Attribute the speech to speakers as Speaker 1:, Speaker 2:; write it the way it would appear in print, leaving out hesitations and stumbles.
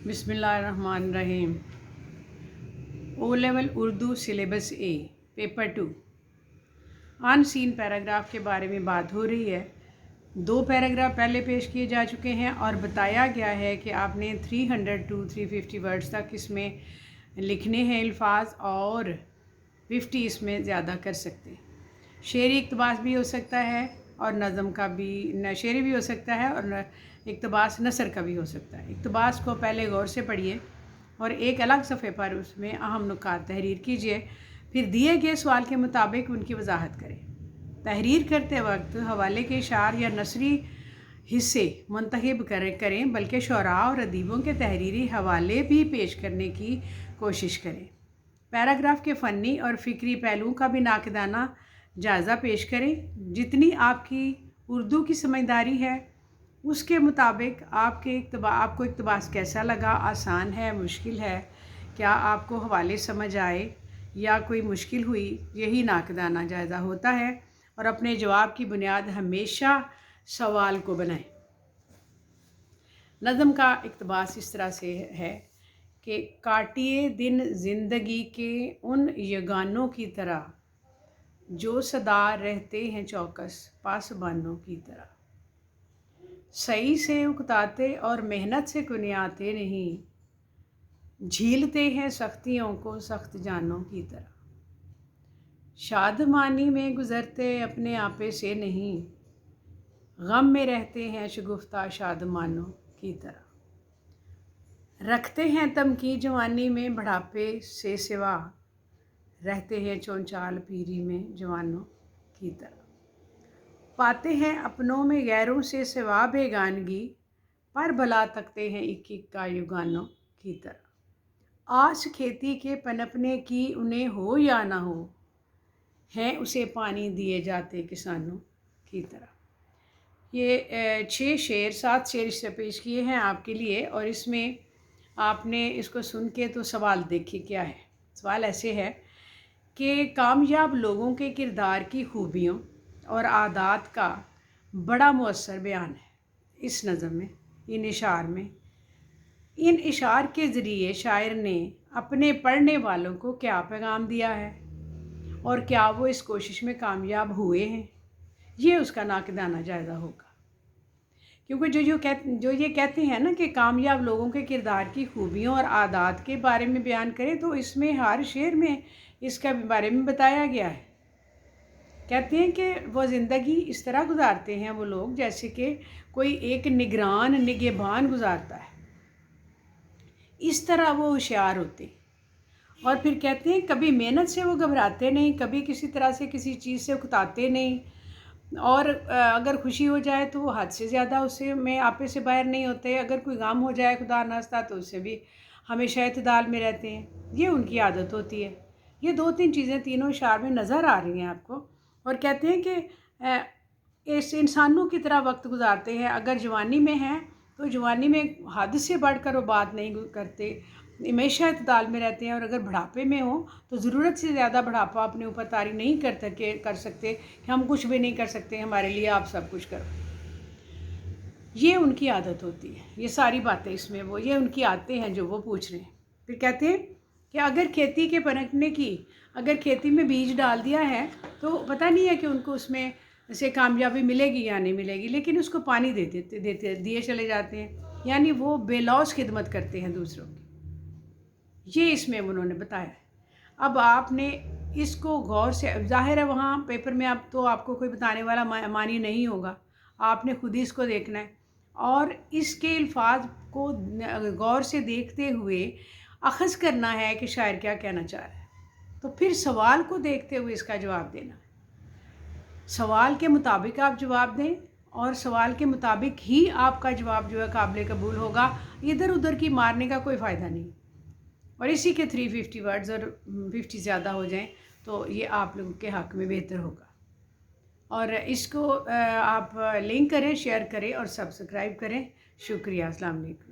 Speaker 1: बिस्मिल्लाहिर्रहमानिर्रहीम। O level Urdu syllabus ए paper 2 unseen paragraph के बारे में बात हो रही है। 2 पैराग्राफ पहले पेश किए जा चुके हैं और बताया गया है कि आपने 300 to 350 वर्ड्स तक इसमें लिखने हैं अल्फाज और 50 इसमें ज़्यादा कर सकते हैं। शेरी इक़्तिबास भी हो सकता है और नज़म का भी, शेरी भी हो सकता है और इक़्तिबास नसर का भी हो सकता है। इक़्तिबास को पहले गौर से पढ़िए और एक अलग सफ़े पर उसमें अहम नुकात तहरीर कीजिए, फिर दिए गए सवाल के मुताबिक उनकी वजाहत करें। तहरीर करते वक्त हवाले के इशार या नसरी हिस्से मुंतखब करें बल्कि शुरा और अदीबों के तहरीरी हवाले भी पेश करने की कोशिश करें। पैराग्राफ के फ़नी और फ़िक्री पहलुओं का भी नाक़दाना जायज़ा पेश करें। जितनी आपकी उर्दू की समझदारी है उसके मुताबिक आपको इक़्तिबास कैसा लगा, आसान है, मुश्किल है, क्या आपको हवाले समझ आए या कोई मुश्किल हुई, यही नाक़दाना जायज़ा होता है। और अपने जवाब की बुनियाद हमेशा सवाल को बनाएं। नज़म का इक़्तिबास इस तरह से है कि काटिए दिन ज़िंदगी के उन यगानों की तरह जो सदा रहते हैं चौकस पासबानों की तरह, सही से उकताते और मेहनत से कुनियाते नहीं, झीलते हैं सख्तियों को सख्त जानों की तरह, शादमानी में गुज़रते अपने आपे से नहीं, गम में रहते हैं शगुफ्ता शादमानों की तरह, रखते हैं तमकी जवानी में बढ़ापे से सिवा, रहते हैं चौंचाल पीरी में जवानों की तरह, पाते हैं अपनों में गैरों से सिवा बेगानगी, पर भला तकते हैं एक एक का युगानों की तरह, आस खेती के पनपने की उन्हें हो या ना हो, हैं उसे पानी दिए जाते किसानों की तरह। ये 6 शेर 7 शेर इससे पेश किए हैं आपके लिए और इसमें आपने इसको सुन के तो सवाल देखिए क्या है। सवाल ऐसे है कि कामयाब लोगों के किरदार की खूबियों और आदात का बड़ा मुअस्सर बयान है इस नज़म में, इन इशार में। इन इशार के ज़रिए शायर ने अपने पढ़ने वालों को क्या पैगाम दिया है और क्या वो इस कोशिश में कामयाब हुए हैं, ये उसका नाक़दाना जायज़ा होगा। क्योंकि जो ये कहते हैं ना कि कामयाब लोगों के किरदार की खूबियों और आदात के बारे में बयान करें, तो इसमें हर शेर में इसका बारे में बताया गया है। कहते हैं कि वो ज़िंदगी इस तरह गुजारते हैं वो लोग जैसे कि कोई एक निगहबान गुजारता है, इस तरह वो होशियार होते। और फिर कहते हैं कभी मेहनत से वो घबराते नहीं, कभी किसी तरह से किसी चीज़ से उकताते नहीं, और अगर खुशी हो जाए तो वो हद से ज़्यादा उससे में आपे से बाहर नहीं होते, अगर कोई गम हो जाए खुदा नास्ता तो उससे भी हमेशा इत्तेदाल में रहते हैं। ये उनकी आदत होती है। ये 2-3 चीज़ें तीनों इशार में नज़र आ रही हैं आपको। और कहते हैं कि इस इंसानों की तरह वक्त गुजारते हैं। अगर जवानी में हैं तो जवानी में हद से बढ़कर वो बात नहीं करते, हमेशा इत्तेदाल में रहते हैं। और अगर बुढ़ापे में हो तो ज़रूरत से ज़्यादा बुढ़ापा अपने ऊपर तारी नहीं कर सकते कि हम कुछ भी नहीं कर सकते, हमारे लिए आप सब कुछ करो। ये उनकी आदत होती है। ये सारी बातें इसमें वो ये उनकी आदतें हैं जो वो पूछ रहे हैं। फिर कहते हैं कि अगर खेती के पनपने की, अगर खेती में बीज डाल दिया है तो पता नहीं है कि उनको उसमें से कामयाबी मिलेगी या नहीं मिलेगी, लेकिन उसको पानी दिए चले जाते हैं, यानी वो बेलौस खिदमत करते हैं दूसरों की। ये इसमें उन्होंने बताया है। अब आपने इसको गौर से, जाहिर है वहाँ पेपर में अब तो आपको कोई बताने वाला मानी नहीं होगा, आपने खुद ही इसको देखना है और इसके अल्फाज को गौर से देखते हुए अख़ज़ करना है कि शायर क्या कहना चाह रहा है। तो फिर सवाल को देखते हुए इसका जवाब देना है। सवाल के मुताबिक आप जवाब दें और सवाल के मुताबिक ही आपका जवाब जो है काबिल कबूल होगा। इधर उधर की मारने का कोई फ़ायदा नहीं। और इसी के 350 वर्ड्स और 50 ज़्यादा हो जाएं तो ये आप लोगों के हक़ में बेहतर होगा। और इसको आप लिंक करें, शेयर करें और सब्सक्राइब करें। शुक्रिया। अस्सलाम वालेकुम।